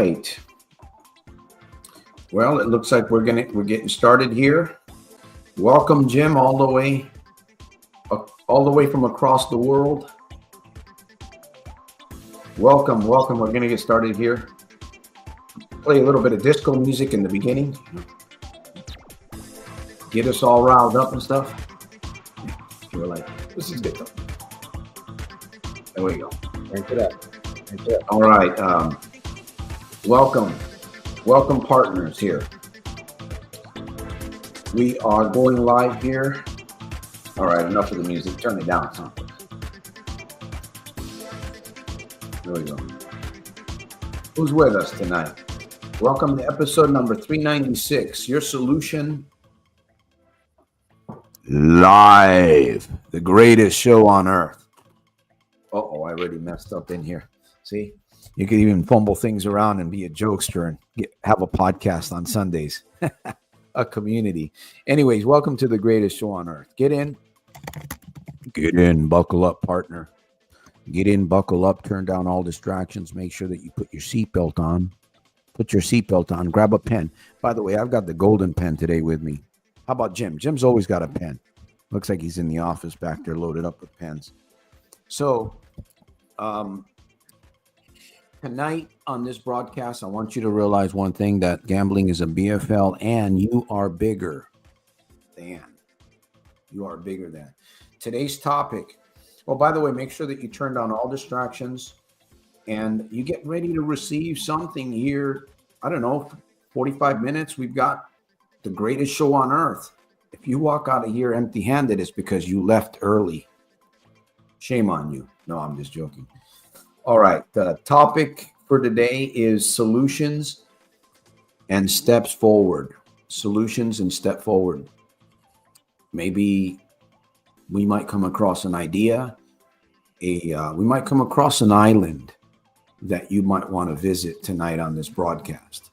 right. Well, it looks like we're getting started here. Welcome, Jim, all the way from across the world. Welcome. We're gonna get started here. Play a little bit of disco music in the beginning. Get us all riled up and stuff. We're like, this is good. There we go. Crank it up. All right. Welcome, partners here. We are going live here. All right, enough of the music. Turn it down, Santos. There we go. Who's with us tonight? Welcome to episode number 396. Your solution live, the greatest show on earth. Uh-oh, I already messed up in here. See, you could even fumble things around and be a jokester and have a podcast on Sundays. A community. Anyways, welcome to the greatest show on earth. Get in, buckle up, partner. Get in, buckle up, turn down all distractions. Make sure that you put your seatbelt on. Grab a pen. By the way, I've got the golden pen today with me. How about Jim? Jim's always got a pen. Looks like he's in the office back there loaded up with pens. So, tonight on this broadcast, I want you to realize one thing, that gambling is a BFL and you are bigger than. Today's topic. Oh, by the way, make sure that you turn down all distractions and you get ready to receive something here. I don't know, 45 minutes. We've got the greatest show on earth. If you walk out of here empty-handed, it's because you left early. Shame on you. No, I'm just joking. All right. The topic for today is solutions and steps forward. Maybe we might come across an idea. We might come across an island that you might want to visit tonight on this broadcast.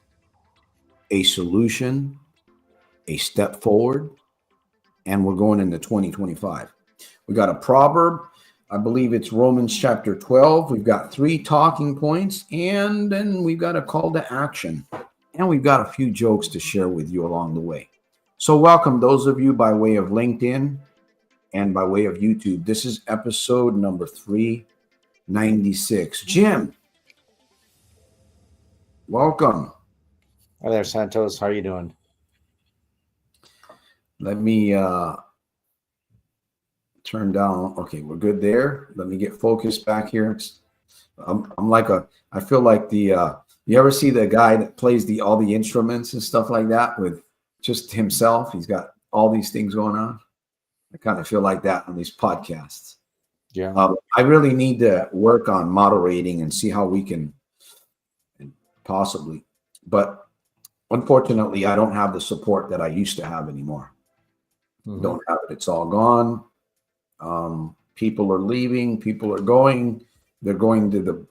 A solution, a step forward, and we're going into 2025. We got a proverb. I believe it's Romans chapter 12. We've got 3 talking points, and then we've got a call to action. And we've got a few jokes to share with you along the way. So welcome those of you by way of LinkedIn and by way of YouTube. This is episode number 396. Jim, welcome. Hi there, Santos. How are you doing? Let me turn down. Okay, we're good there. Let me get focused back here. I feel like the you ever see the guy that plays all the instruments and stuff like that with just himself? He's got all these things going on. I kind of feel like that on these podcasts. Yeah. I really need to work on moderating and see how we can possibly, but unfortunately, I don't have the support that I used to have anymore. Mm-hmm. Don't have it. It's all gone. People are leaving. People are going. They're going to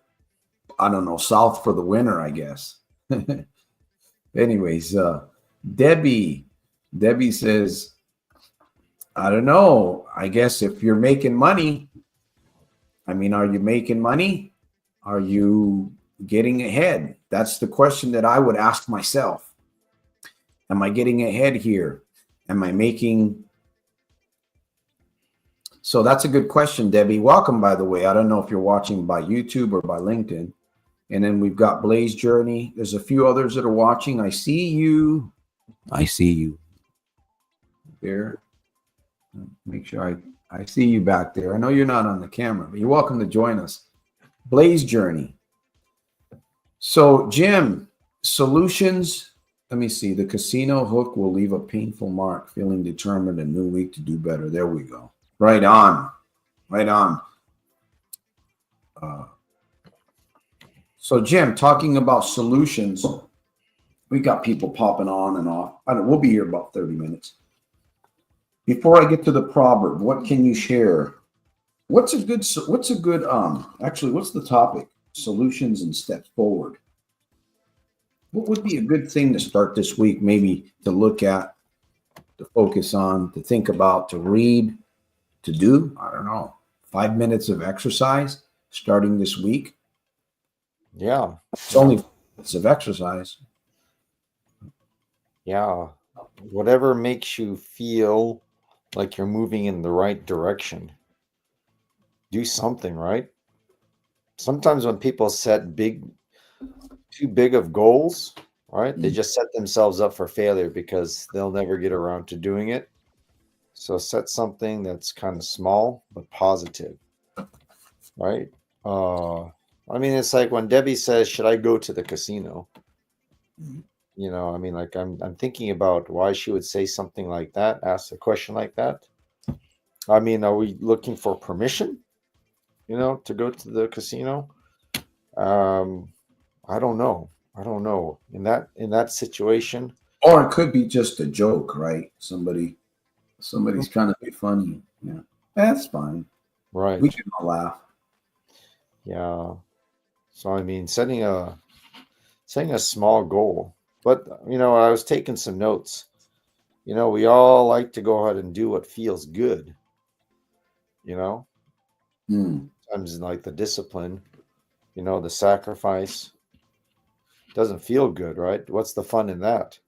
south for the winter, I guess. Anyways, Debbie says, I don't know. I guess if you're making money, are you making money? Are you getting ahead? That's the question that I would ask myself. Am I getting ahead here? Am I making? So that's a good question, Debbie. Welcome, by the way. I don't know if you're watching by YouTube or by LinkedIn. And then we've got Blaze Journey. There's a few others that are watching. I see you. There. Make sure I see you back there. I know you're not on the camera, but you're welcome to join us. Blaze Journey. So, Jim, solutions. Let me see. The casino hook will leave a painful mark, feeling determined a new week to do better. There we go. Right on. So, Jim, talking about solutions, we got people popping on and off. We'll be here about 30 minutes. Before I get to the proverb, what can you share? What's the topic? Solutions and steps forward. What would be a good thing to start this week, maybe to look at, to focus on, to think about, to read, to do? I don't know. 5 minutes of exercise starting this week. Yeah. It's only It's of exercise. Yeah. Whatever makes you feel like you're moving in the right direction. Do something, right? Sometimes when people set too big of goals, right? They Mm. just set themselves up for failure because they'll never get around to doing it. So set something that's kind of small but positive, right? Uh, I mean, it's like when Debbie says, "Should I go to the casino?" Mm. I mean, like I'm thinking about why she would say something like that, ask a question like that. I mean, are we looking for permission, to go to the casino? Um, I don't know. I don't know. In that situation, Or it could be just a joke, right? Somebody's trying to be funny. Yeah, that's fine. We right? can all laugh. Yeah. So I mean, setting a small goal. But I was taking some notes. We all like to go ahead and do what feels good. You know, Mm. Sometimes like the discipline, the sacrifice doesn't feel good, right? What's the fun in that?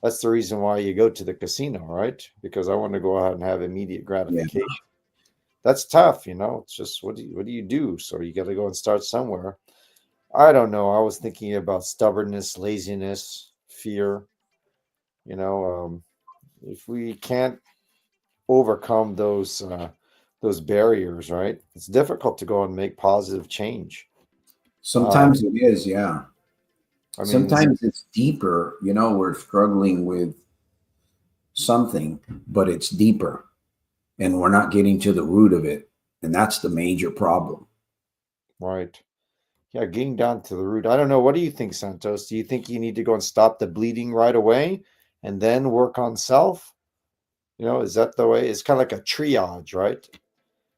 That's the reason why you go to the casino, right? Because I want to go out and have immediate Yeah. gratification. That's tough. It's just what do you do? So you got to go and start somewhere. I don't know. I was thinking about stubbornness, laziness, fear. You know, if we can't overcome those barriers, right? It's difficult to go and make positive change. Um, Sometimes it is, yeah. I mean, Sometimes it's deeper. We're struggling with something, but it's deeper and we're not getting to the root of it. And that's the major problem. right. Yeah, getting down to the root. I don't know. What do you think, Santos? Do you think you need to go and stop the bleeding right away and then work on self? Is that the way? It's kind of like a triage, right?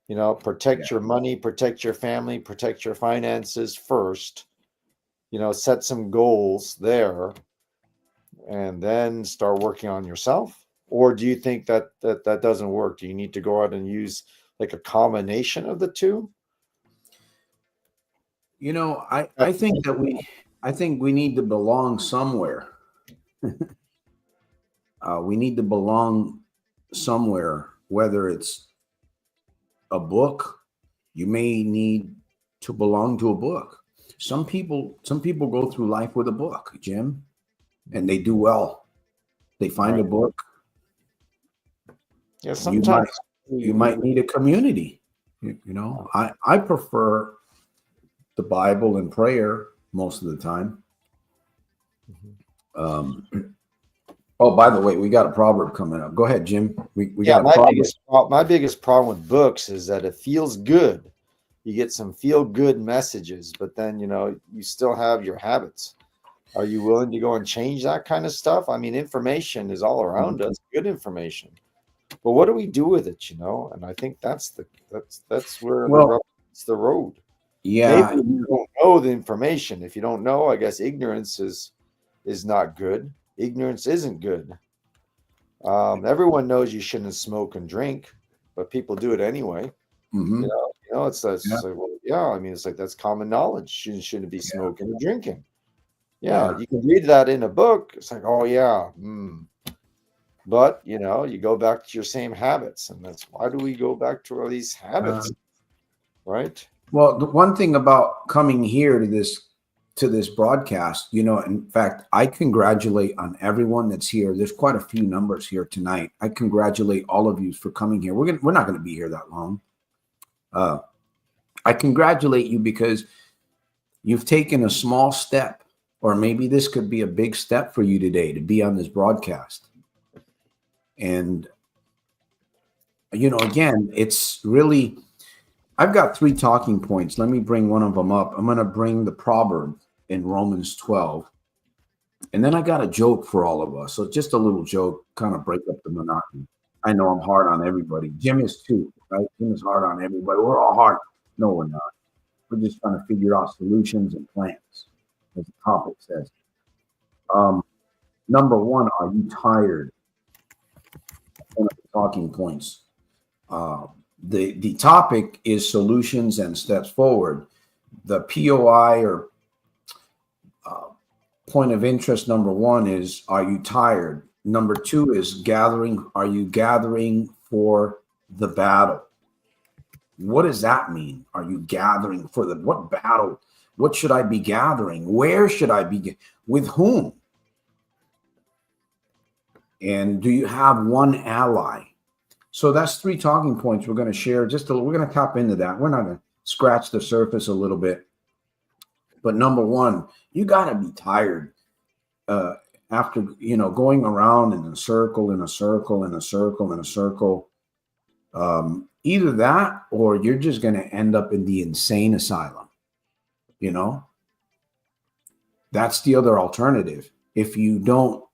Yeah. Protect your money, protect your family, protect your finances first. Set some goals there and then start working on yourself. Or do you think that doesn't work? Do you need to go out and use like a combination of the two? I think that we need to belong somewhere. We need to belong somewhere, whether it's a book. You may need to belong to a book. Some people go through life with a book, Jim, and they do well. They find a Right. book. Yeah, You sometimes might we, you we might need a community. I prefer the Bible and prayer most of the time. Mhm. Um, oh, by the way, we got a proverb coming up. Go ahead, Jim. We Yeah, got a proverb. my biggest problem with books is that it feels good. You get some feel good messages, but then you still have your habits. Are you willing to go and change that kind of stuff? I mean, information is all around us, good information. But what do we do with it? And I think that's where the Well, rubber hits the road. Maybe yeah, you don't know the information. If you don't know, I guess ignorance is not good. Ignorance isn't good. Everyone knows you shouldn't smoke and drink, but people do it anyway. hmm yeah, It's like, well, yeah. I mean, it's like that's common knowledge. You shouldn't be yeah, smoking or drinking. Yeah, yeah. you can read that in a book. It's like, oh yeah, but you go back to your same habits, and that's why do we go back to all these Uh, habits, right? well, the one thing about coming here to this broadcast, in fact, I congratulate on everyone that's here. There's quite a few numbers here tonight. I congratulate all of you for coming here. We're not going to be here that long. Uh, I congratulate you because you've taken a small step, or maybe this could be a big step for you today to be on this broadcast. And again, it's really, I've got three talking points. Let me bring one of them up. I'm going to bring the proverb in Romans 12. And then I got a joke for all of us. So just a little joke, kind of break up the monotony. I know I'm hard on everybody. Jim is too, right? Jim is hard on everybody. We're all hard. No, we're not. We're just trying to figure out solutions and plans, as the topic says. Um, Number one, are you tired? One of the talking points. Uh, the topic is solutions and steps forward. The POI or point of interest number one is, are you tired? Number two is gathering. Are you gathering for the battle? What does that mean? Are you gathering for what battle? What should I be gathering? Where should I be? With whom? And do you have one ally? So that's three talking points we're going to share. We're going to tap into that. We're not going to scratch the surface a little bit. But number one, you got to be tired after going around in a circle, in a circle, in a circle, in a circle. Either that, or you're just going to end up in the insane asylum. That's the other alternative. If you don't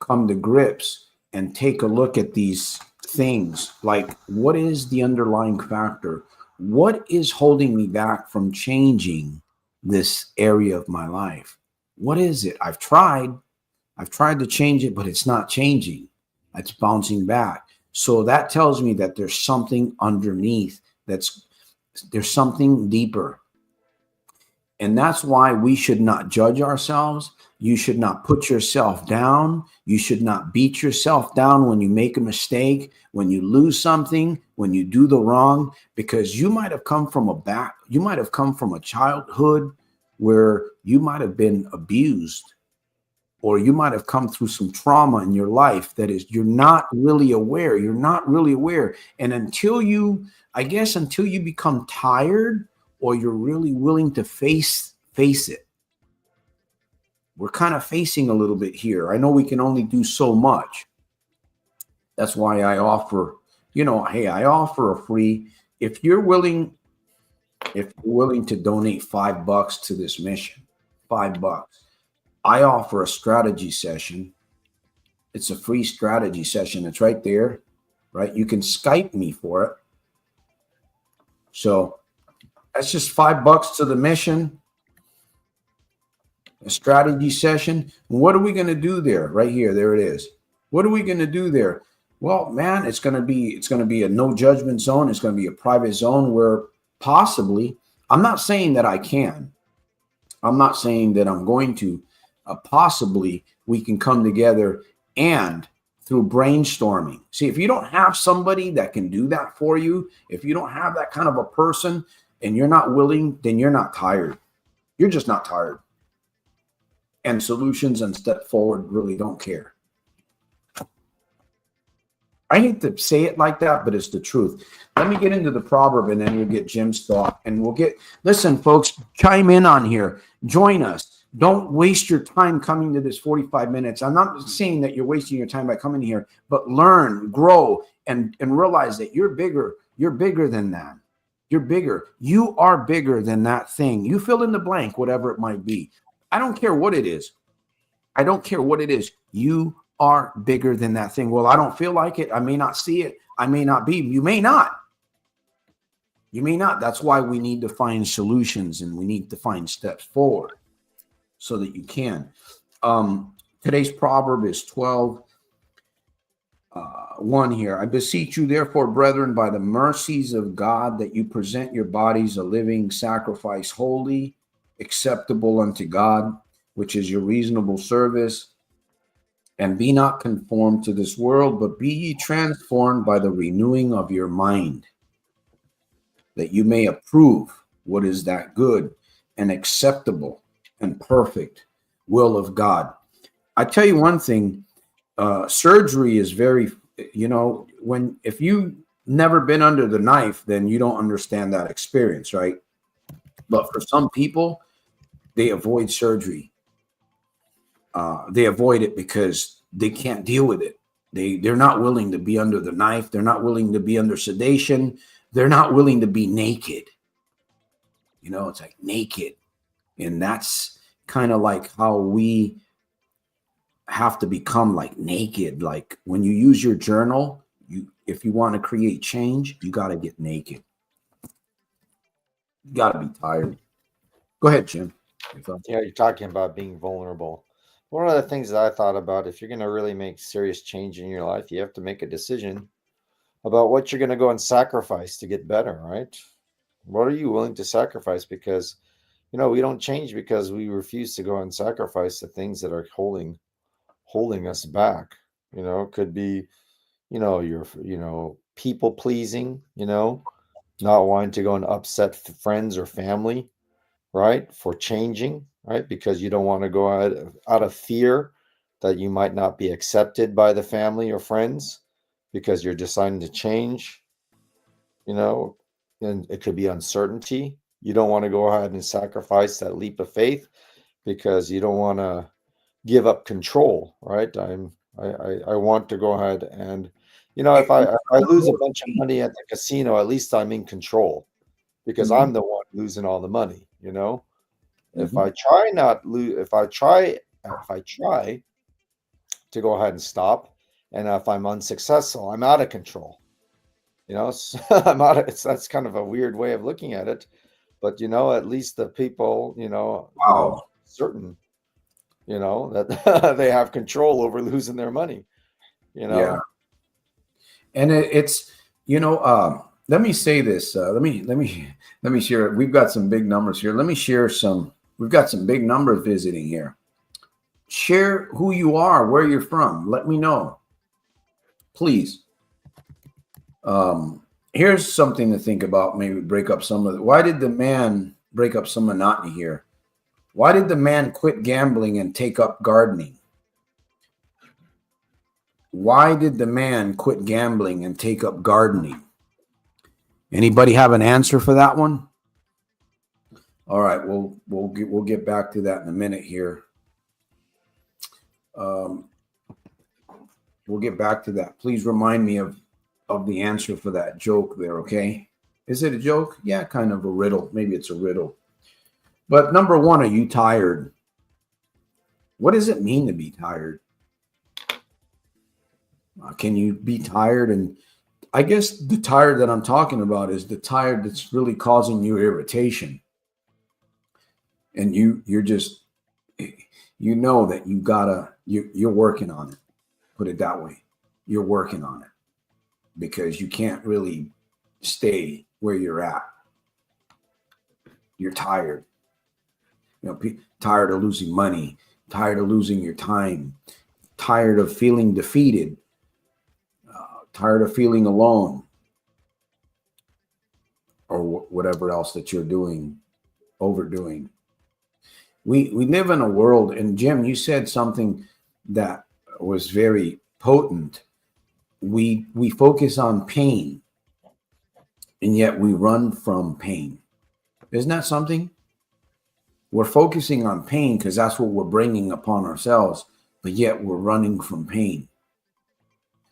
come to grips and take a look at these things, like, what is the underlying factor? What is holding me back from changing this area of my life? What is it? I've tried to change it, but it's not changing. It's bouncing back. So that tells me that there's something underneath, there's something deeper. And that's why we should not judge ourselves. You should not put yourself down. You should not beat yourself down when you make a mistake, when you lose something, when you do the wrong, because you might have come from a childhood where you might have been abused, or you might have come through some trauma in your life that is, you're not really aware. And until you become tired, or you're really willing to face it. We're kind of facing a little bit here. I know we can only do so much. That's why I offer, I offer a free, if you're willing to donate $5 to this mission, $5, I offer a strategy session. It's a free strategy session. It's right there, right? You can Skype me for it. So that's just $5 to the mission, a strategy session. What are we going to do there? Right here, there it is. What are we going to do there? Well, man, it's going to be a no judgment zone. It's going to be a private zone where possibly, I'm not saying that I can. I'm not saying that I'm going to. Possibly we can come together and through brainstorming. See, if you don't have somebody that can do that for you, if you don't have that kind of a person, and you're not willing, then you're not tired. You're just not tired. And solutions and step forward really don't care. I hate to say it like that, but it's the truth. Let me get into the proverb, and then we'll get Jim's thought. And listen, folks, chime in on here. Join us. Don't waste your time coming to this 45 minutes. I'm not saying that you're wasting your time by coming here, but learn, grow, and realize that you're bigger. You're bigger than that. You're bigger. You are bigger than that thing. You fill in the blank, whatever it might be. I don't care what it is. You are bigger than that thing. Well, I don't feel like it. I may not see it. I may not be. You may not. That's why we need to find solutions, and we need to find steps forward so that you can. Today's proverb is 12. 1 here. I beseech you, therefore, brethren, by the mercies of God, that you present your bodies a living sacrifice, holy, acceptable unto God, which is your reasonable service. And be not conformed to this world, but be ye transformed by the renewing of your mind, that you may approve what is that good and acceptable and perfect will of God. I tell you one thing, surgery is very, if you never been under the knife, then you don't understand that experience, right? But for some people, they avoid surgery. They avoid it because they can't deal with it. They're not willing to be under the knife. They're not willing to be under sedation. They're not willing to be naked. It's like naked. And that's kind of like how we have to become like naked. Like when you use your journal, if you want to create change, you got to get naked. You got to be tired. Go ahead, Jim. Yeah, you're talking about being vulnerable. One of the things that I thought about, if you're going to really make serious change in your life, you have to make a decision about what you're going to go and sacrifice to get better, right? What are you willing to sacrifice? Because, we don't change because we refuse to go and sacrifice the things that are holding us back. It could be, your people pleasing, not wanting to go and upset friends or family, right? For changing, right? Because you don't want to go out of fear that you might not be accepted by the family or friends because you're deciding to change, you know, and it could be uncertainty. You don't want to go ahead and sacrifice that leap of faith because you don't want to give up control, right? I want to go ahead and, if I lose a bunch of money at the casino, at least I'm in control because Mhm. I'm the one losing all the money. If Mhm. I try not lose, if I try to go ahead and stop, and if I'm unsuccessful, I'm out of control. So I'm out of, that's kind of a weird way of looking at it, but at least the people, Wow. certain, that they have control over losing their money, you Yeah. know. And it's, let me say this. Let me share. We've got some big numbers here. Let me share some. We've got some big numbers visiting here. Share who you are, where you're from. Let me know, please. Here's something to think about. Maybe break up some of the. Why did the man break up some monotony here? Why did the man quit gambling and take up gardening? Why did the man quit gambling and take up gardening? Anybody have an answer for that one? All right, we'll get back to that in a minute here. Um, we'll get back to that. Please remind me of the answer for that joke there. Okay, is it a joke? Yeah, kind of a riddle. Maybe it's a riddle. But number one, are you tired? What does it mean to be tired? Can you be tired? And I guess the tired that I'm talking about is the tired that's really causing you irritation, and you're just that you're working on it. Put it that way. You're working on it because you can't really stay where you're at. You're tired. Tired of losing money, tired of losing your time, tired of feeling defeated, tired of feeling alone, or whatever else that you're doing, overdoing. We live in a world, and Jim, you said something that was very potent. We focus on pain, and yet we run from pain. Isn't that something? We're focusing on pain because that's what we're bringing upon ourselves, but yet we're running from pain.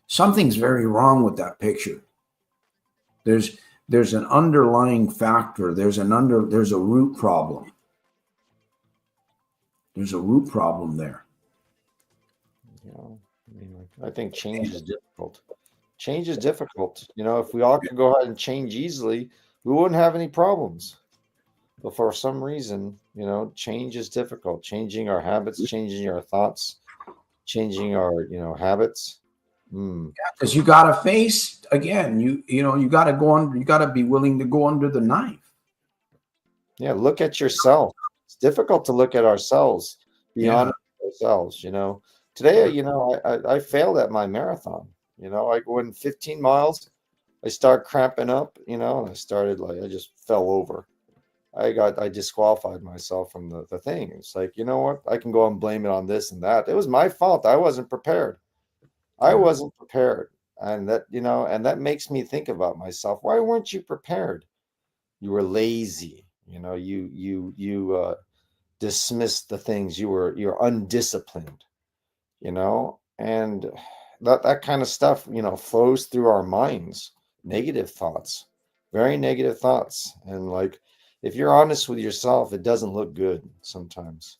Something's very wrong with that picture. There's there's an underlying factor. There's a root problem. There's a root problem there. I think change is difficult. Change is difficult. If we all could go ahead and change easily, we wouldn't have any problems. But for some reason, change is difficult. Changing our habits, changing our thoughts, changing our, habits. Mm. Because you gotta face again. You gotta go on. You gotta be willing to go under the knife. Yeah, look at yourself. It's difficult to look at ourselves, be Yeah. honest with ourselves. Today, I failed at my marathon. I went 15 miles. I started cramping up, and I just fell over. I disqualified myself from the thing. It's like, you know what? I can go and blame it on this and that. It was my fault. I wasn't prepared. I Yeah. wasn't prepared. And that makes me think about myself. Why weren't you prepared? You were lazy. You dismissed the things. You're undisciplined, and that kind of stuff, flows through our minds. Negative thoughts, very negative thoughts. And like, if you're honest with yourself, it doesn't look good sometimes.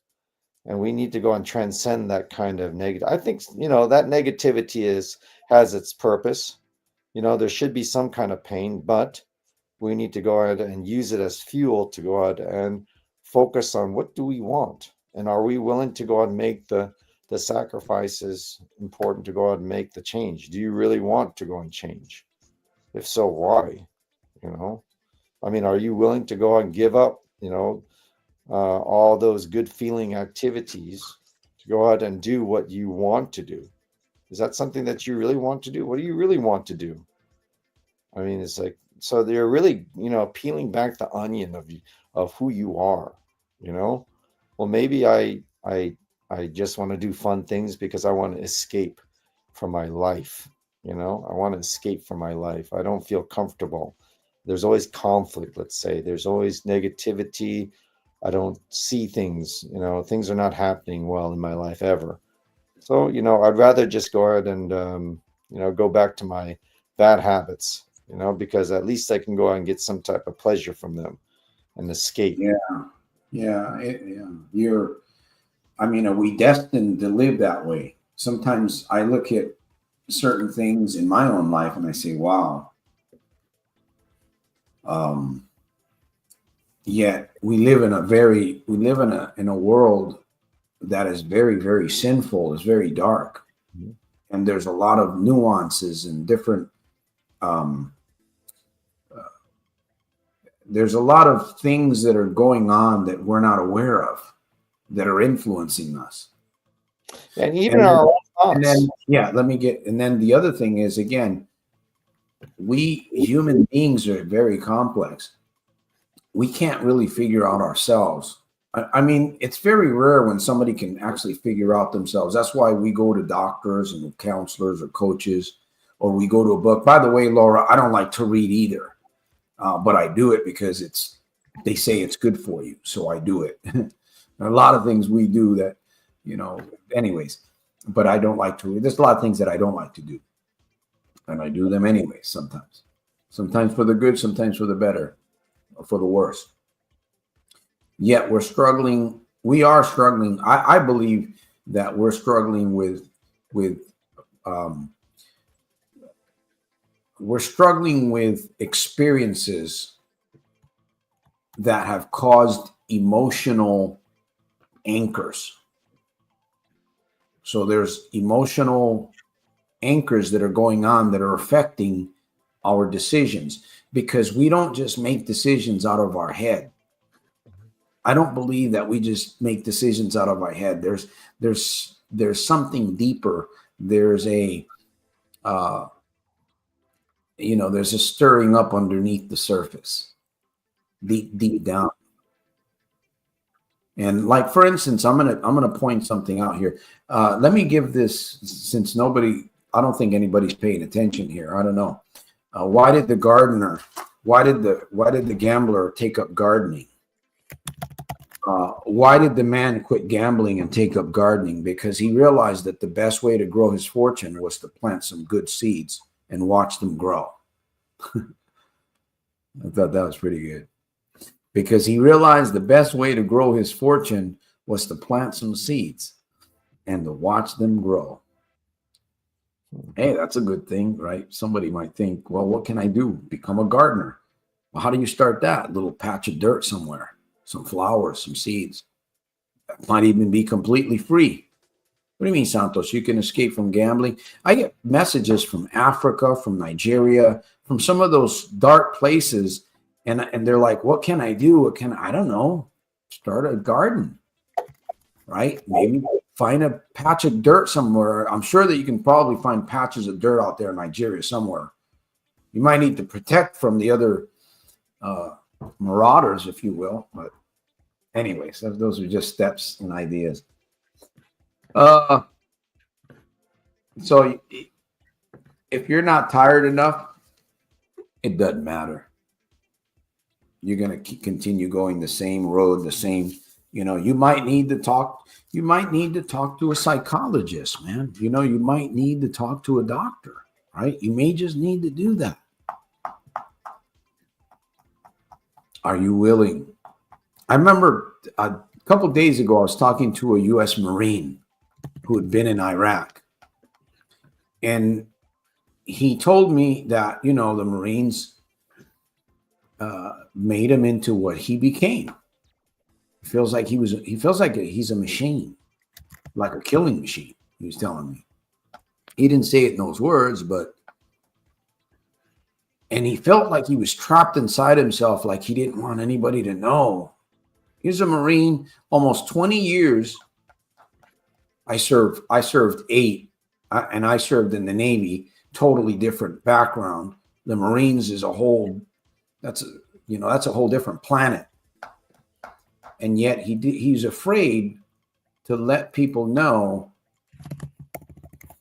And we need to go and transcend that kind of negative. I think, that negativity has its purpose. There should be some kind of pain, but we need to go ahead and use it as fuel to go ahead and focus on what do we want, and are we willing to go out and make the sacrifices important to go out and make the change? Do you really want to go and change? If so, why? you know I mean, are you willing to go out and give up all those good feeling activities to go out and do what you want to do. Is that something that you really want to do? What do you really want to do? I mean, it's like, so they're really, peeling back the onion of who you are, you know? Well, maybe I just want to do fun things because I want to escape from my life, I want to escape from my life. I don't feel comfortable. There's always conflict, let's say. There's always negativity. I don't see things, things are not happening well in my life ever. So, I'd rather just go ahead and, go back to my bad habits, because at least I can go out and get some type of pleasure from them and escape. Yeah, yeah. I mean, are we destined to live that way? Sometimes I look at certain things in my own life and I say, wow. Yet we live in a world that is very, very sinful, is very dark. Mhm. And there's a lot of nuances and different, um, there's a lot of things that are going on that we're not aware of that are influencing us. And even And then, our own and thoughts. then yeah, and then the other thing is, again, we human beings are very complex. We can't really figure out ourselves. I mean, it's very rare when somebody can actually figure out themselves. That's why we go to doctors and counselors or coaches, or we go to a book. By the way, Laura, I don't like to read either, but I do it because they say it's good for you, so I do it. There are a lot of things we do that, anyways, but I don't like to read. There's a lot of things that I don't like to do, and I do them anyways sometimes. Sometimes for the good, sometimes for the better, or for the worse. Yet we're struggling. We are struggling. I believe that we're struggling with um, we're struggling with experiences that have caused emotional anchors. So there's emotional anchors that are going on that are affecting our decisions, because we don't just make decisions out of our head. I don't believe that we just make decisions out of our head. There's something deeper. There's a there's a stirring up underneath the surface, deep down. And like, for instance, I'm gonna point something out here. Let me give this, since I don't think anybody's paying attention here. I don't know. Why did the gambler take up gardening? Why did the man quit gambling and take up gardening? Because he realized that the best way to grow his fortune was to plant some good seeds and watch them grow. I thought that was pretty good. Because he realized the best way to grow his fortune was to plant some seeds and to watch them grow. Hey, that's a good thing, right? Somebody might think, well, what can I do? Become a gardener. Well, how do you start that? A little patch of dirt somewhere, some flowers, some seeds. That might even be completely free. What do you mean, Santos? You can escape from gambling? I get messages from Africa, from Nigeria, from some of those dark places, and they're like, what can I do? I don't know, start a garden, right? Maybe find a patch of dirt somewhere. I'm sure that you can probably find patches of dirt out there in Nigeria somewhere. You might need to protect from the other marauders, if you will. But anyways, those are just steps and ideas. So if you're not tired enough, it doesn't matter. You're going to continue going the same road, the same, you might need to talk. You might need to talk to a psychologist, man. You might need to talk to a doctor, right? You may just need to do that. Are you willing? I remember a couple of days ago, I was talking to a U.S. Marine who had been in Iraq. And he told me that, the Marines made him into what he became. He feels like he's a machine, like a killing machine, he was telling me. He didn't say it in those words, and he felt like he was trapped inside himself, like he didn't want anybody to know. He's a Marine, almost 20 years. I served 8, and I served in the Navy. Totally different background. The Marines is a whole. That's a whole different planet. And yet he's afraid to let people know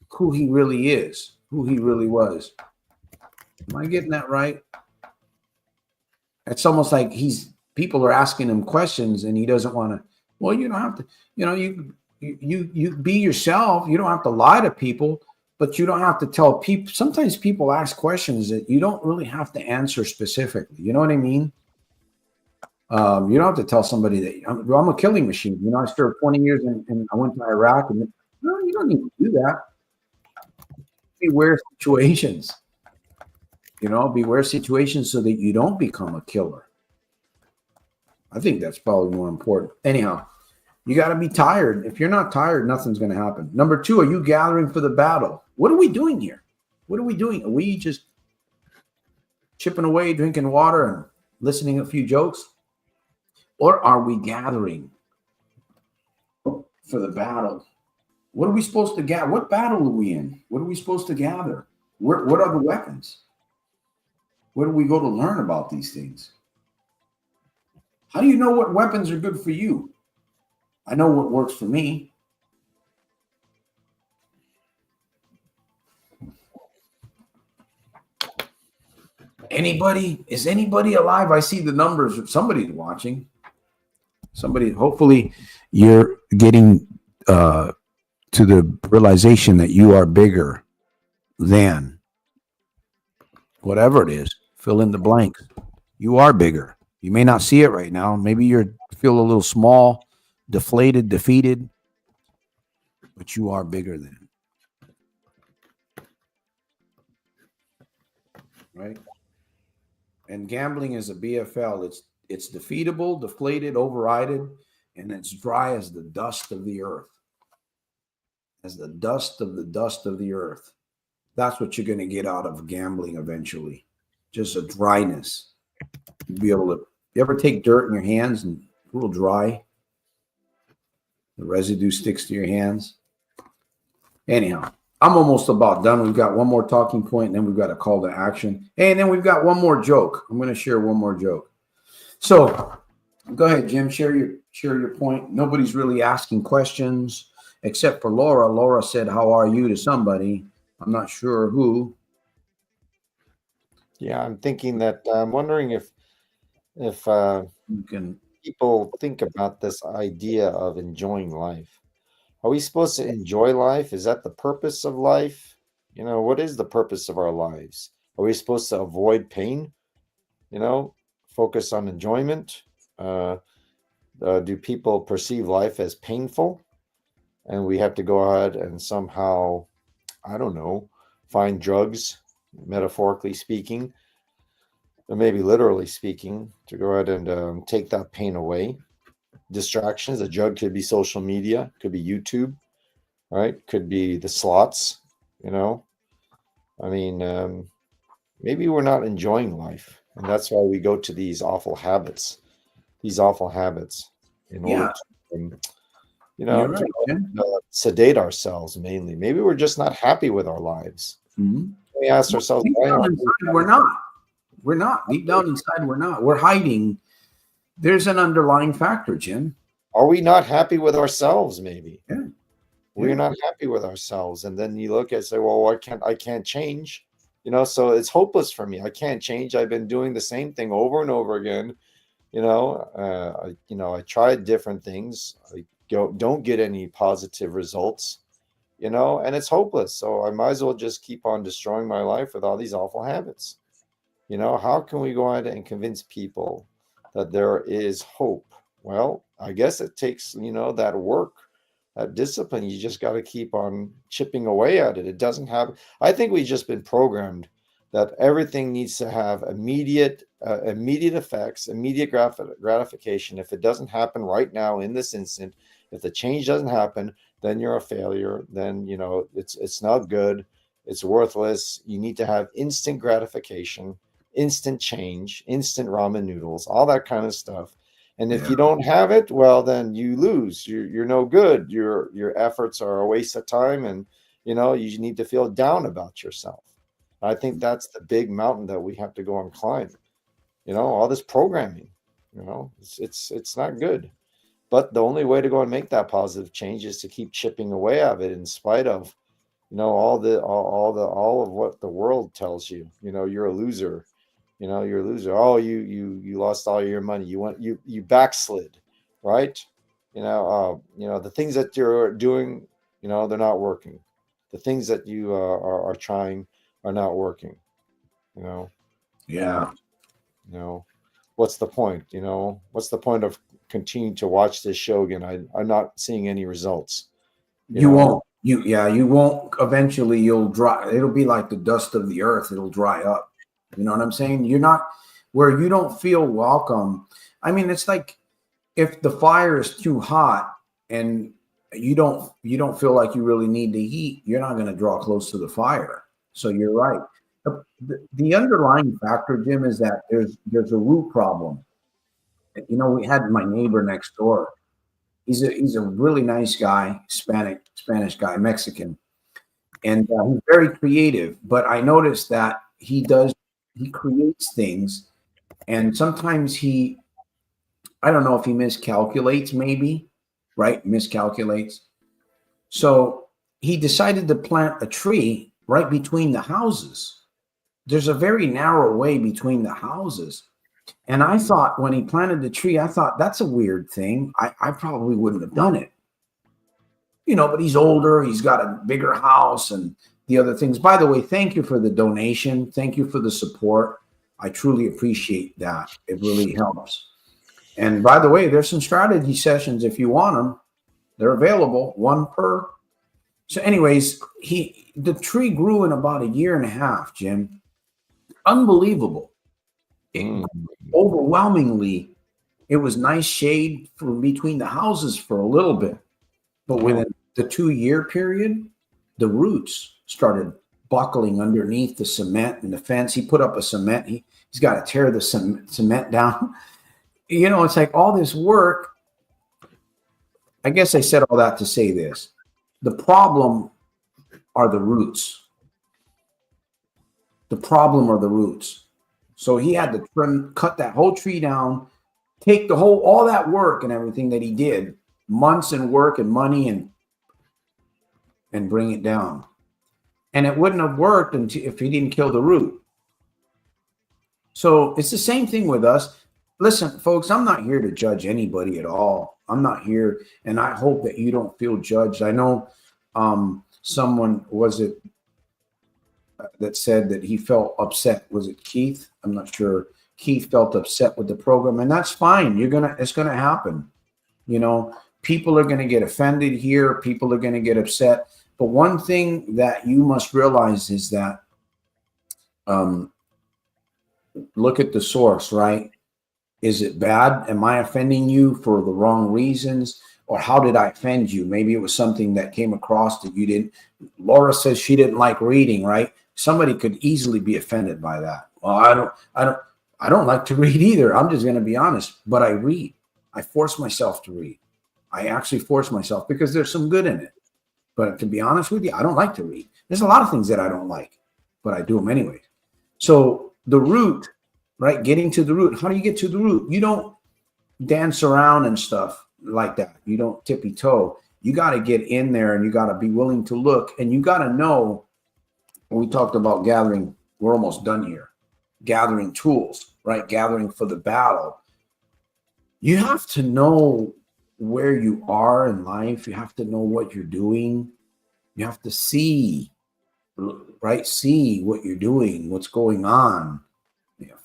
who he really is, who he really was. Am I getting that right? It's almost like people are asking him questions and he doesn't want to. Well, you don't have to. You be yourself. You don't have to lie to people, but you don't have to tell people. Sometimes people ask questions that you don't really have to answer specifically. You know what I mean? You don't have to tell somebody that I'm a killing machine. I served 20 years and I went to Iraq. And no, you don't need to do that. Beware situations. Beware situations so that you don't become a killer. I think that's probably more important. Anyhow, you got to be tired. If you're not tired, nothing's going to happen. Number 2, are you gathering for the battle? What are we doing here? What are we doing? Are we just chipping away, drinking water, and listening to a few jokes? Or are we gathering for the battle? What are we supposed to gather? What battle are we in? What are we supposed to gather? What are the weapons? Where do we go to learn about these things? How do you know what weapons are good for you? I know what works for me. Anybody? Is anybody alive? I see the numbers. Somebody's watching. Somebody. Hopefully, you're getting to the realization that you are bigger than whatever it is. Fill in the blanks. You are bigger. You may not see it right now. Maybe you feel a little small, deflated, defeated, but you are bigger than. Right? And gambling is a BFL. It's defeatable, deflated, overridden, and it's dry as the dust of the earth. As the dust of the earth. That's what you're going to get out of gambling eventually. Just a dryness. You'll be able to. You ever take dirt in your hands and a little dry? The residue sticks to your hands. Anyhow, I'm almost about done. We've got one more talking point, and then we've got a call to action. And then we've got one more joke. I'm going to share one more joke. So go ahead, Jim. Share your point. Nobody's really asking questions except for Laura. Laura said, "How are you?" to somebody. I'm not sure who. Yeah, I'm thinking that I'm wondering if You can. people think about this idea of enjoying life. Are we supposed to enjoy life? Is that the purpose of life? What is the purpose of our lives? Are we supposed to avoid pain? Focus on enjoyment? Do people perceive life as painful? And we have to go ahead and somehow, I don't know, find drugs, metaphorically speaking, or maybe literally speaking, to go ahead and take that pain away. Distractions. A drug could be social media, could be YouTube, right? Could be the slots, I mean, maybe we're not enjoying life, and that's why we go to these awful habits in order to, You're right, Jim. sedate ourselves mainly. Maybe we're just not happy with our lives. Mm-hmm. We ask ourselves, Deep down inside, we're not. We're not. Deep down inside, we're not. We're hiding. There's an underlying factor, Jim. Are we not happy with ourselves? Maybe. Yeah. We're not happy with ourselves. And then you look and say, well, I can't change. So it's hopeless for me. I can't change. I've been doing the same thing over and over again. I tried different things. I don't get any positive results, and it's hopeless. So I might as well just keep on destroying my life with all these awful habits. How can we go ahead and convince people that there is hope? Well, I guess it takes, that work, that discipline. You just got to keep on chipping away at it. It doesn't have, I think we've just been programmed that everything needs to have immediate effects, immediate gratification. If it doesn't happen right now in this instant, if the change doesn't happen, then you're a failure. Then, it's not good. It's worthless. You need to have instant gratification, instant change, instant ramen noodles, all that kind of stuff. And if Yeah. you don't have it, well, then you lose. You're no good. Your efforts are a waste of time, and you need to feel down about yourself. I think that's the big mountain that we have to go and climb. All this programming, it's not good. But the only way to go and make that positive change is to keep chipping away at it in spite of, all of what the world tells you. You're a loser. You're a loser. Oh, you lost all your money. You backslid, right? The things that you're doing, they're not working. The things that you are trying are not working. You know, uh, Yeah. what's the point? What's the point of continuing to watch this show again? I'm not seeing any results. You You know, won't. You won't. Eventually, you'll dry. It'll be like the dust of the earth. It'll dry up. You know what I'm saying? You're not where you don't feel welcome. I mean, it's like if the fire is too hot and you don't feel like you really need the heat, you're not going to draw close to the fire. So you're right. The underlying factor, Jim, is that there's a root problem. We had my neighbor next door. He's a really nice guy, Spanish guy, Mexican, and he's very creative. But I noticed that he creates things, and sometimes I don't know if he miscalculates, maybe, right? Miscalculates. So he decided to plant a tree right between the houses. There's a very narrow way between the houses. And I thought when he planted the tree, I thought that's a weird thing. I probably wouldn't have done it. But he's older, he's got a bigger house and the other things. By the way, thank you for the donation. Thank you for the support. I truly appreciate that. It really helps. And by the way, there's some strategy sessions if you want them. They're available, one per. So, anyways, the tree grew in about a year and a half, Jim. Unbelievable. It, mm, overwhelmingly, it was nice shade from between the houses for a little bit. But wow. within the 2-year period, the roots started buckling underneath the cement and the fence. He put up a cement. He's got to tear the cement down. It's like all this work. I guess I said all that to say this. The problem are the roots. The problem are the roots. So he had to cut that whole tree down, take all that work and everything that he did, months and work and money and bring it down. And it wouldn't have worked if he didn't kill the root. So it's the same thing with us. Listen, folks, I'm not here to judge anybody at all. I'm not here, and I hope that you don't feel judged. I know someone that said that he felt upset. Was it Keith? I'm not sure. Keith felt upset with the program, and that's fine. It's gonna happen. People are gonna get offended here. People are gonna get upset. But one thing that you must realize is that look at the source, right? Is it bad? Am I offending you for the wrong reasons? Or how did I offend you? Maybe it was something that came across that you didn't. Laura says she didn't like reading, right? Somebody could easily be offended by that. Well, I don't like to read either. I'm just going to be honest, but I read. I force myself to read. I actually force myself because there's some good in it. But to be honest with you, I don't like to read. There's a lot of things that I don't like, but I do them anyway. So the root, right? Getting to the root. How do you get to the root? You don't dance around and stuff like that. You don't tippy toe. You got to get in there and you got to be willing to look. And you got to know, when we talked about gathering, we're almost done here. Gathering tools, right? Gathering for the battle. You have to know where you are in life. You have to know what you're doing. You have to see, right? See what you're doing, what's going on,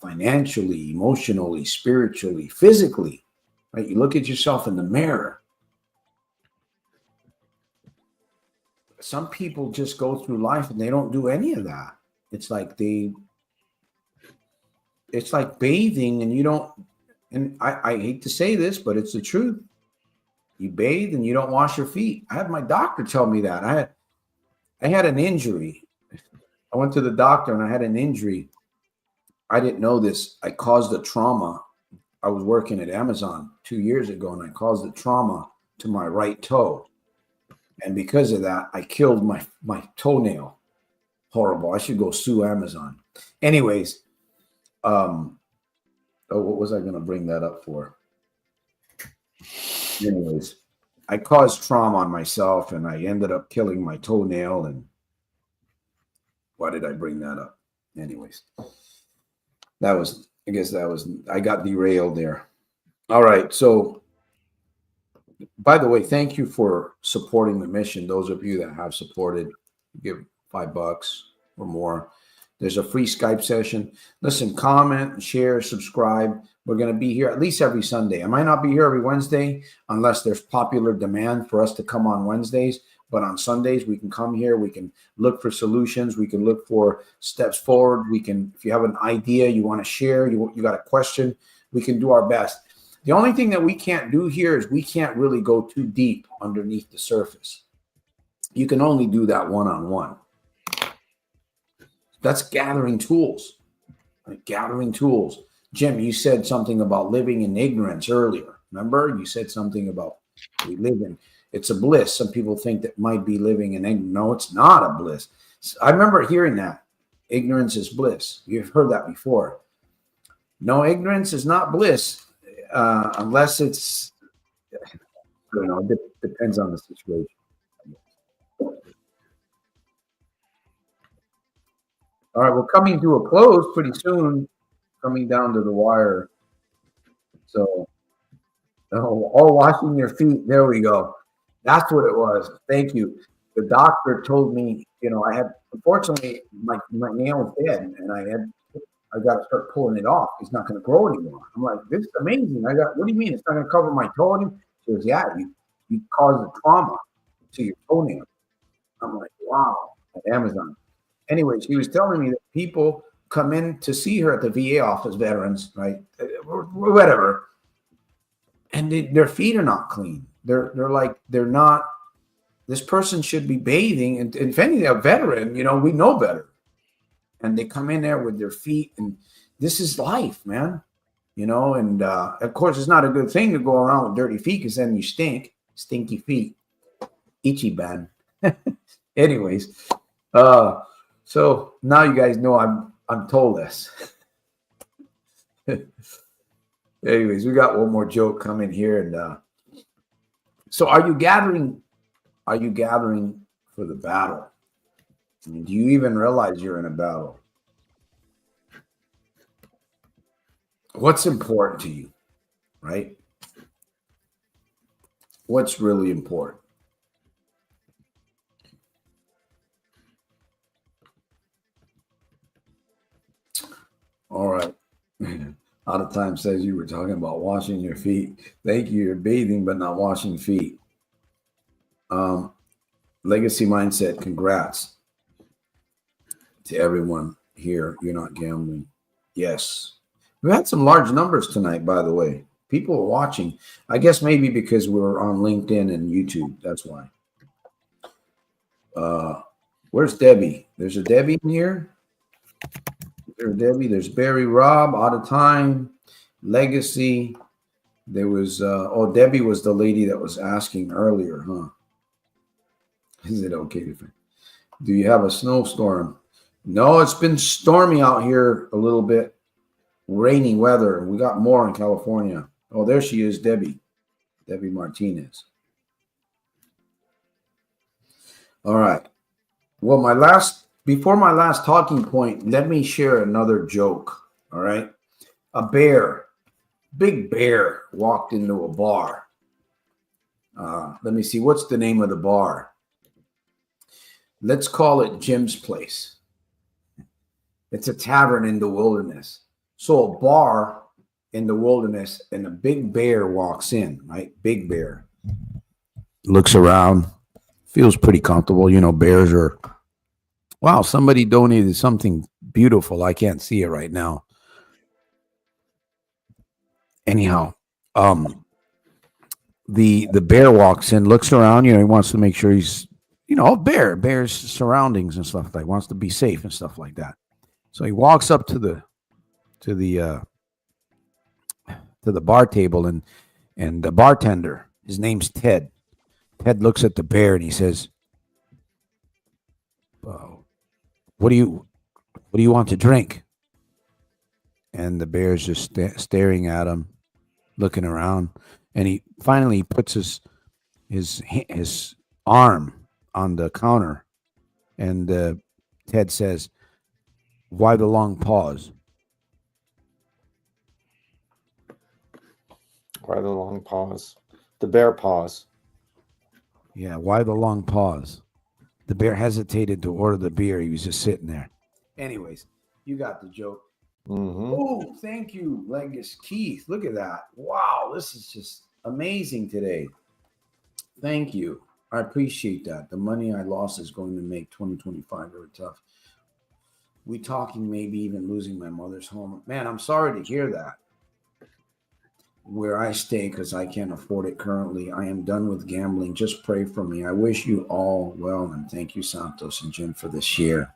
financially, emotionally, spiritually, physically, right? You look at yourself in the mirror. Some people just go through life and they don't do any of that. It's like it's like bathing and you don't, and I hate to say this, but it's the truth. You bathe and you don't wash your feet. I had my doctor tell me that. I had an injury. I went to the doctor and I had an injury. I didn't know this. I caused a trauma I was working at Amazon 2 years ago, and I caused a trauma to my right toe. And because of that, I killed my toenail. Horrible. I should go sue Amazon. Anyways, what was I going to bring that up for? Anyways, I caused trauma on myself, and I ended up killing my toenail. And why did I bring that up? Anyways, I got derailed there. All right. So, by the way, thank you for supporting the mission. Those of you that have supported, give $5 or more. There's a free Skype session. Listen, comment, share, subscribe. We're going to be here at least every Sunday. I might not be here every Wednesday unless there's popular demand for us to come on Wednesdays. But on Sundays, we can come here. We can look for solutions. We can look for steps forward. We can, if you have an idea you want to share, you got a question, we can do our best. The only thing that we can't do here is we can't really go too deep underneath the surface. You can only do that one-on-one. That's gathering tools. Like gathering tools. Jim, you said something about living in ignorance earlier. Remember? You said something about we live in. It's a bliss. Some people think that might be living in ignorance. No, it's not a bliss. I remember hearing that. Ignorance is bliss. You've heard that before. No, ignorance is not bliss unless it's, I don't know, it depends on the situation. All right, we're coming to a close pretty soon, coming down to the wire. So, all washing your feet. There we go. That's what it was. Thank you. The doctor told me, I had, unfortunately, my nail is dead, and I got to start pulling it off. It's not going to grow anymore. I'm like, this is amazing. What do you mean? It's not going to cover my toe anymore? She goes, yeah, you caused a trauma to your toenail. I'm like, wow, at Amazon. Anyway, she was telling me that people come in to see her at the VA office, veterans, right? Whatever. And their feet are not clean. They're not, this person should be bathing. And if anything, a veteran, we know better. And they come in there with their feet, and this is life, man. And of course, it's not a good thing to go around with dirty feet because then you stink. Stinky feet. Ichiban. Anyways, so now you guys know I'm told this. Anyways, we got one more joke coming here, and so are you gathering for the battle? I mean, do you even realize you're in a battle? What's important to you, right? What's really important? All right. Out of time says you were talking about washing your feet. Thank you. You're bathing, but not washing feet. Legacy mindset. Congrats to everyone here. You're not gambling. Yes. We had some large numbers tonight, by the way. People are watching. I guess maybe because we're on LinkedIn and YouTube. That's why. Where's Debbie? There's a Debbie in here. There's Debbie. There's Barry, Rob, out of time, Legacy. There was, Debbie was the lady that was asking earlier, huh? Is it okay do you have a snowstorm? No, it's been stormy out here a little bit. Rainy weather. We got more in California. Oh, there she is, Debbie. Debbie Martinez. All right. Well, before my last talking point, let me share another joke. All right. A big bear walked into a bar. Let me see. What's the name of the bar? Let's call it Jim's Place. It's a tavern in the wilderness. So a bar in the wilderness, and a big bear walks in, right? Big bear. Looks around. Feels pretty comfortable. Bears are... Wow, somebody donated something beautiful. I can't see it right now. Anyhow, the bear walks in, looks around, he wants to make sure he's, bear's surroundings and stuff like that, wants to be safe and stuff like that. So he walks up to the to the bar table, and the bartender, his name's Ted. Ted looks at the bear and he says, "What do you want to drink?" And the bear's just staring at him, looking around, and he finally puts his arm on the counter, and Ted says, "Why the long pause?" Why the long pause? The bear pause. Yeah, why the long pause? The bear hesitated to order the beer. He was just sitting there. Anyways, you got the joke. Mm-hmm. Oh, thank you, Legis Keith. Look at that. Wow, this is just amazing today. Thank you. I appreciate that. The money I lost is going to make 2025 very tough. We talking maybe even losing my mother's home. Man, I'm sorry to hear that. Where I stay, because I can't afford it currently. I am done with gambling. Just pray for me. I wish you all well, and thank you, Santos and Jim, for this year.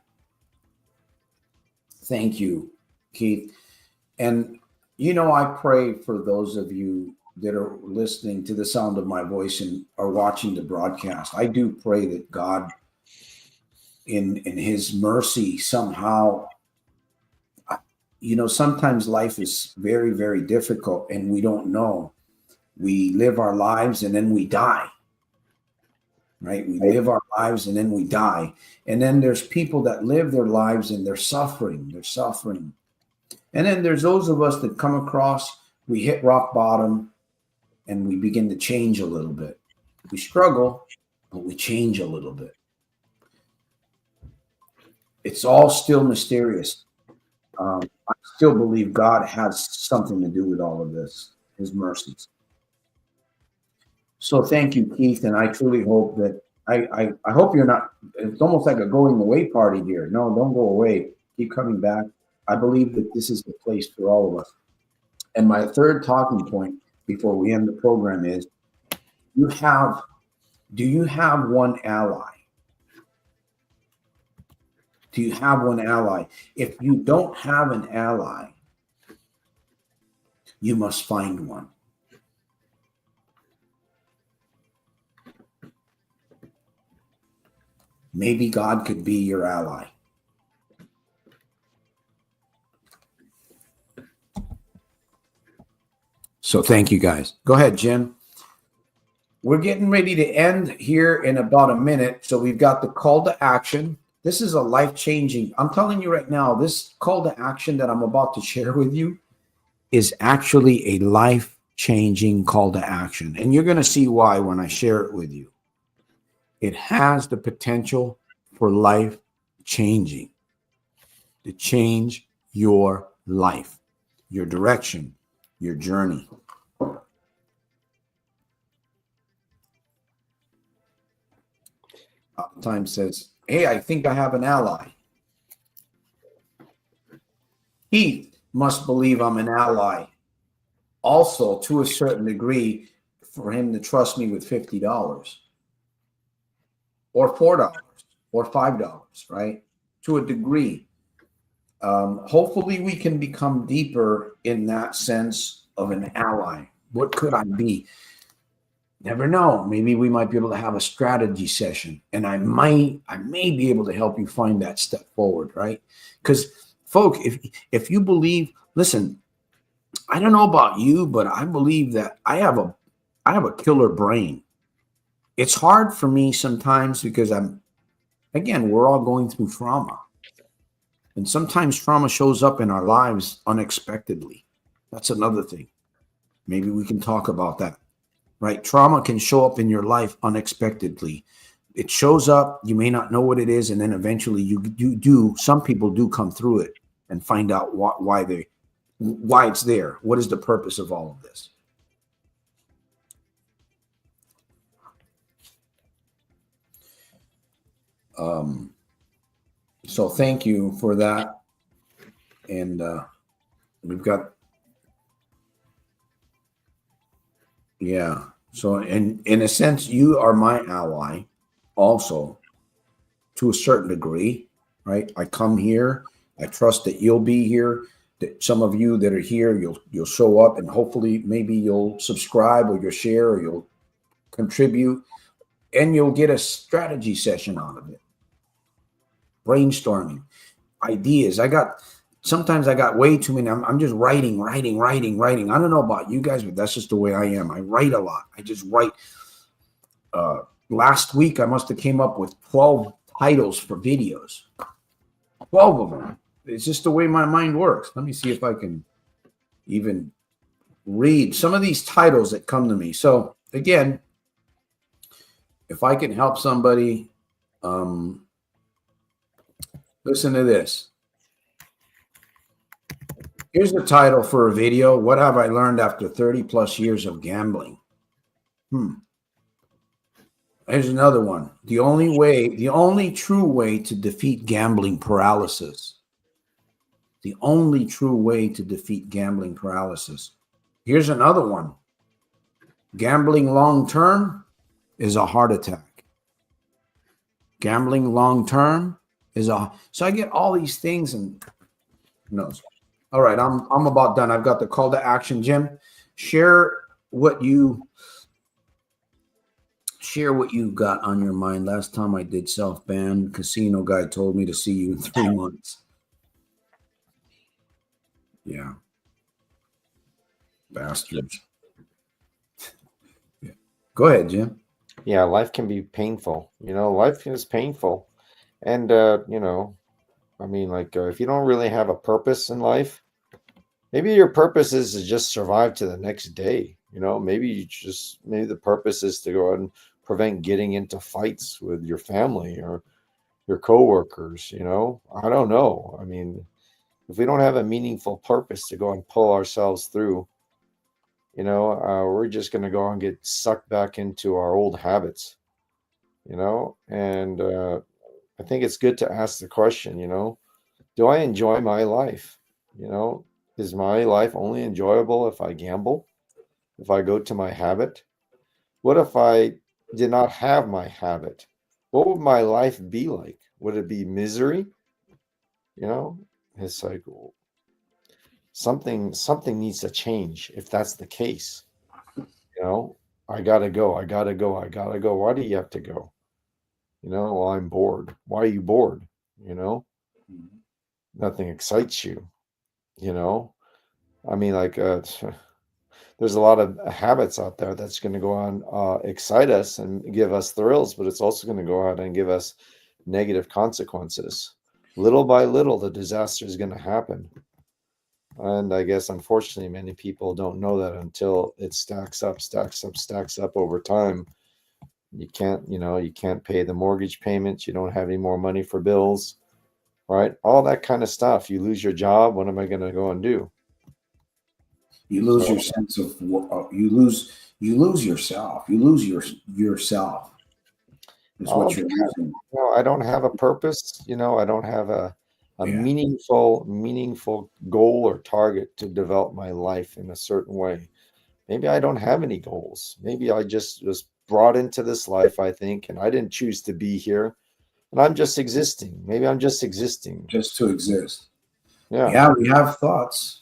Thank you, Keith. And, I pray for those of you that are listening to the sound of my voice and are watching the broadcast. I do pray that God, in his mercy, somehow, sometimes life is very, very difficult and we don't know. We live our lives and then we die, right? We live our lives and then we die. And then there's people that live their lives and they're suffering. And then there's those of us that come across, we hit rock bottom and we begin to change a little bit. We struggle, but we change a little bit. It's all still mysterious. I still believe God has something to do with all of this, his mercies. So thank you, Keith. And I truly hope that I hope you're not, it's almost like a going away party here. No, don't go away. Keep coming back. I believe that this is the place for all of us. And my third talking point before we end the program is, do you have one ally? Do you have one ally? If you don't have an ally, you must find one. Maybe God could be your ally. So thank you, guys. Go ahead, Jim. We're getting ready to end here in about a minute. So we've got the call to action. This is a life-changing, I'm telling you right now, this call to action that I'm about to share with you is actually a life-changing call to action. And you're going to see why when I share it with you. It has the potential for life-changing, to change your life, your direction, your journey. Time says, hey, I think I have an ally. He must believe I'm an ally also to a certain degree for him to trust me with $50 or $4 or $5, right? To a degree. Hopefully we can become deeper in that sense of an ally. What could I be? Never know. Maybe we might be able to have a strategy session, and I may be able to help you find that step forward, right? Because, folk, if you believe, listen, I don't know about you, but I believe that I have a killer brain. It's hard for me sometimes because we're all going through trauma, and sometimes trauma shows up in our lives unexpectedly. That's another thing. Maybe we can talk about that. Right? Trauma can show up in your life unexpectedly. It shows up, you may not know what it is, and then eventually you do, some people do come through it and find out why it's there. What is the purpose of all of this? So thank you for that. And we've got, yeah. So in a sense, you are my ally also to a certain degree, right? I come here. I trust that you'll be here. that some of you that are here, you'll show up, and hopefully maybe you'll subscribe, or you'll share, or you'll contribute, and you'll get a strategy session out of it. Brainstorming ideas. Sometimes I got way too many. I'm just writing. I don't know about you guys, but that's just the way I am. I write a lot. I just write. Last week, I must have came up with 12 titles for videos. 12 of them. It's just the way my mind works. Let me see if I can even read some of these titles that come to me. So again, if I can help somebody, listen to this. Here's the title for a video. What have I learned after 30 plus years of gambling? Here's another one. The only true way to defeat gambling paralysis. The only true way to defeat gambling paralysis. Here's another one. Gambling long term is a heart attack. Gambling long term is so I get all these things, and who knows. All right, I'm about done. I've got the call to action. Jim, share what you got on your mind. Last time I did self-ban, casino guy told me to see you in 3 months. Yeah. Bastards. Yeah. Go ahead, Jim. Yeah, life can be painful. Life is painful. And, I mean, like, if you don't really have a purpose in life, maybe your purpose is to just survive to the next day. Maybe the purpose is to go out and prevent getting into fights with your family or your coworkers. I don't know. I mean, if we don't have a meaningful purpose to go and pull ourselves through, we're just going to go and get sucked back into our old habits, and I think it's good to ask the question, do I enjoy my life? Is my life only enjoyable if I gamble? If I go to my habit? What if I did not have my habit? What would my life be like? Would it be misery? It's like something needs to change if that's the case. I gotta go. Why do you have to go? Well, I'm bored. Why are you bored? Nothing excites you. I mean, like, there's a lot of habits out there that's going to go on, excite us and give us thrills, but it's also going to go out and give us negative consequences. Little by little, the disaster is going to happen. And I guess, unfortunately, many people don't know that until it stacks up over time. You can't pay the mortgage payments. You don't have any more money for bills, right? All that kind of stuff. You lose your job. What am I going to go and do? You lose your sense of you lose yourself. You lose yourself. Is what you're losing. I don't have a purpose. I don't have a meaningful goal or target to develop my life in a certain way. Maybe I don't have any goals. Maybe I just was brought into this life, I think, and I didn't choose to be here, and I'm just existing. Maybe I'm just existing. Just to exist. Yeah, we have thoughts.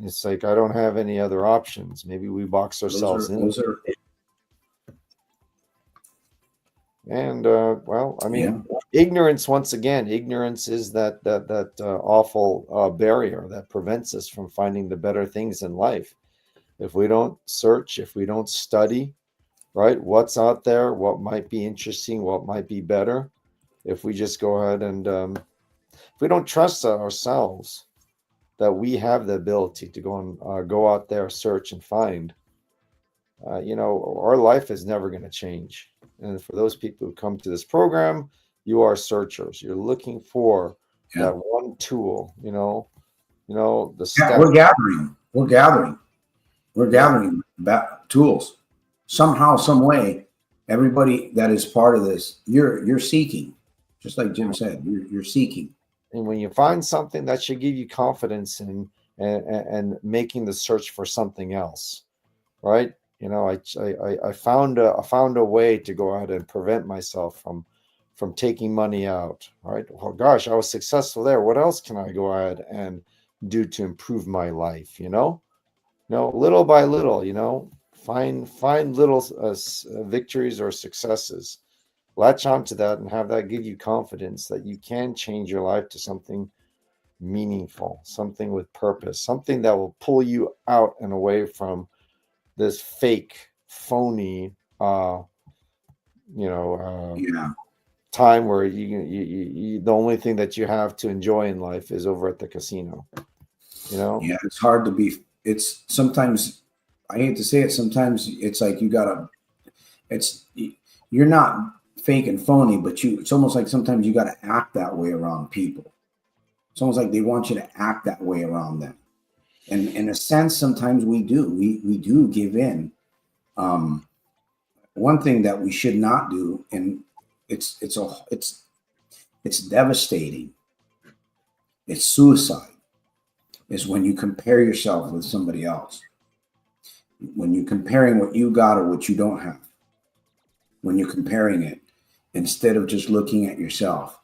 It's like I don't have any other options. Maybe we box ourselves in. And well, I mean, ignorance. Once again, ignorance is that awful barrier that prevents us from finding the better things in life. If we don't search, if we don't study, right, what's out there, what might be interesting, what might be better, if we just go ahead and if we don't trust ourselves that we have the ability to go and go out there, search and find, our life is never going to change. And for those people who come to this program, you are searchers. You're looking for that one tool, the step. We're gathering tools. Somehow, some way, everybody that is part of this, you're seeking, just like Jim said, you're seeking. And when you find something, that should give you confidence in and making the search for something else, right? I found a way to go out and prevent myself from taking money out. All right. Oh gosh, I was successful there. What else can I go ahead and do to improve my life? Little by little, find little victories or successes. Latch onto that and have that give you confidence that you can change your life to something meaningful, something with purpose, something that will pull you out and away from this fake, phony, Yeah. time where you the only thing that you have to enjoy in life is over at the casino. Yeah, it's hard to be. It's sometimes, I hate to say it, sometimes it's like you're not fake and phony, but it's almost like sometimes you got to act that way around people. It's almost like they want you to act that way around them. And in a sense, sometimes we do. We do give in. One thing that we should not do, and it's devastating. It's suicide. Is when you compare yourself with somebody else. When you're comparing what you got or what you don't have. When you're comparing it, instead of just looking at yourself.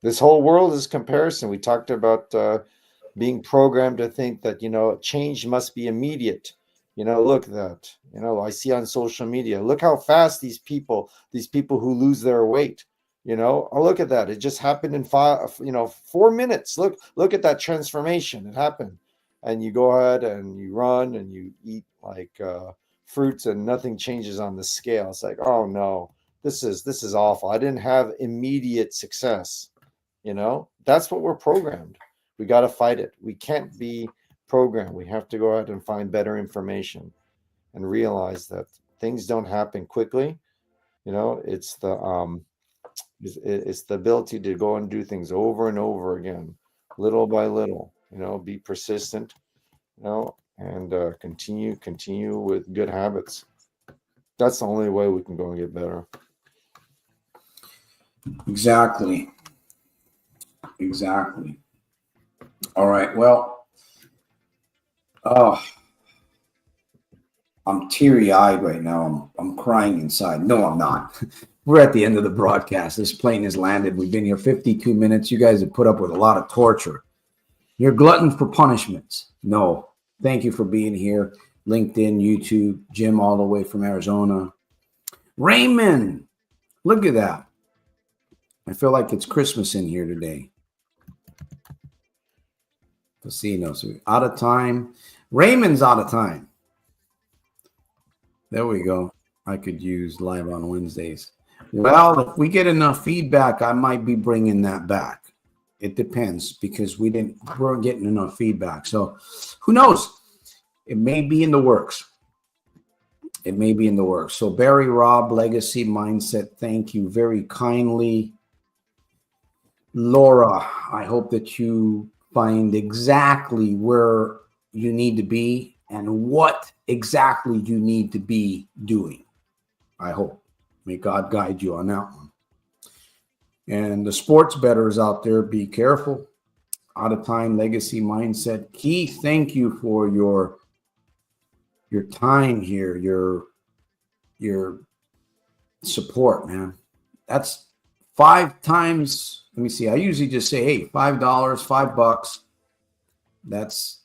This whole world is comparison. We talked about being programmed to think that, change must be immediate. Look at that. I see on social media, look how fast these people who lose their weight, oh, look at that. It just happened in 4 minutes. Look at that transformation. It happened. And you go ahead and you run and you eat like fruits and nothing changes on the scale. It's like, oh no, this is awful. I didn't have immediate success. That's what we're programmed. We got to fight it. We can't be programmed. We have to go out and find better information and realize that things don't happen quickly. It's the ability to go and do things over and over again, little by little. Be persistent. And continue with good habits. That's the only way we can go and get better. Exactly. All right. Well, I'm teary-eyed right now. I'm crying inside. No, I'm not. We're at the end of the broadcast. This plane has landed. We've been here 52 minutes. You guys have put up with a lot of torture. You're gluttons for punishments. No. Thank you for being here. LinkedIn, YouTube, Jim all the way from Arizona. Raymond, look at that. I feel like it's Christmas in here today. Casinos out of time. Raymond's out of time. There we go. I could use live on Wednesdays. Well, if we get enough feedback, I might be bringing that back. It depends because we're getting enough feedback. So who knows? It may be in the works. So Barry Robb, Legacy Mindset, thank you very kindly. Laura, I hope that you find exactly where you need to be and what exactly you need to be doing. I hope. May God guide you on that one. And the sports bettors out there, be careful. Out of time, Legacy Mindset. Keith, thank you for your time here, your support, man. That's 5 times. Let me see. I usually just say, hey, $5, $5. That's,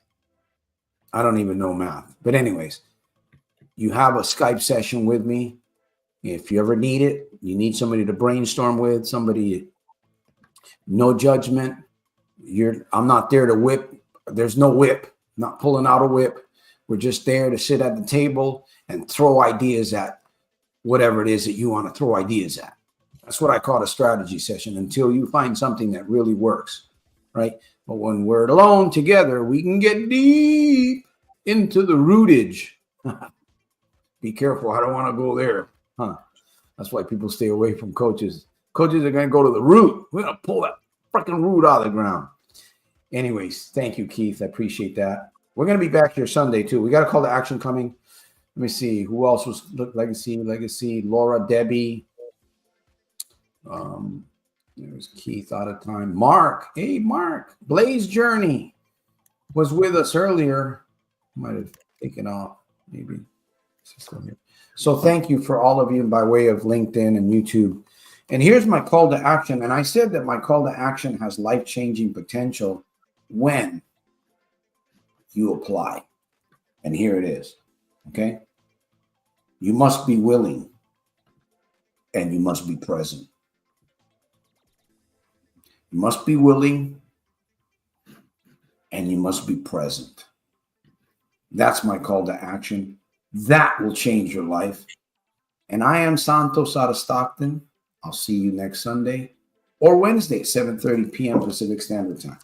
I don't even know math. But anyways, you have a Skype session with me. If you ever need it, you need somebody to brainstorm with, somebody, no judgment. I'm not there to whip. There's no whip. I'm not pulling out a whip. We're just there to sit at the table and throw ideas at whatever it is that you want to throw ideas at. That's what I call a strategy session until you find something that really works, right? But when we're alone together, we can get deep into the rootage. Be careful. I don't want to go there. That's why people stay away from coaches. Coaches are going to go to the root. We're going to pull that freaking root out of the ground. Anyways, thank you, Keith. I appreciate that. We're going to be back here Sunday, too. We got a call to action coming. Let me see. Who else was Legacy, Laura, Debbie. There's Keith out of time. Mark. Hey, Mark. Blaze Journey was with us earlier. Might have taken off, maybe. So thank you for all of you by way of LinkedIn and YouTube. And here's my call to action. And I said that my call to action has life-changing potential when you apply. And here it is. Okay? You must be willing and you must be present. You must be willing and you must be present. That's my call to action. That will change your life. And I am Santos out of Stockton. I'll see you next Sunday or Wednesday, 7:30 p.m. Pacific Standard Time.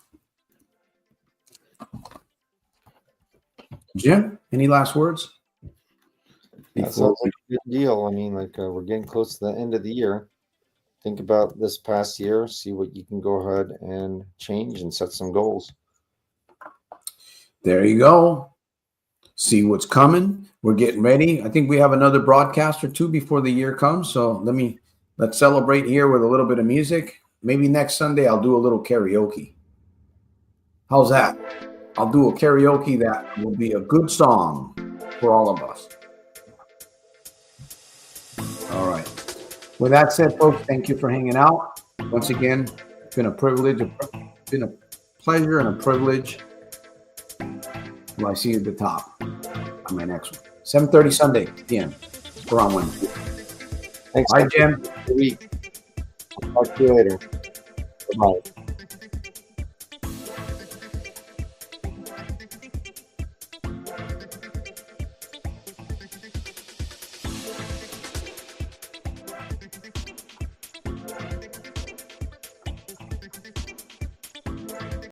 Jim, any last words? That sounds like a good deal. I mean, like we're getting close to the end of the year. Think about this past year, see what you can go ahead and change and set some goals. There you go. See what's coming. We're getting ready. I think we have another broadcast or two before the year comes. So let's celebrate here with a little bit of music. Maybe next Sunday I'll do a little karaoke. How's that? I'll do a karaoke that will be a good song for all of us. All right. With that said, folks, thank you for hanging out. Once again, it's been a privilege. It's been a pleasure and a privilege. Well, I see you at the top on my next one. 7:30 Sunday p.m. We're on Wednesday. Thanks. Bye, Jim. Talk to you later. Bye.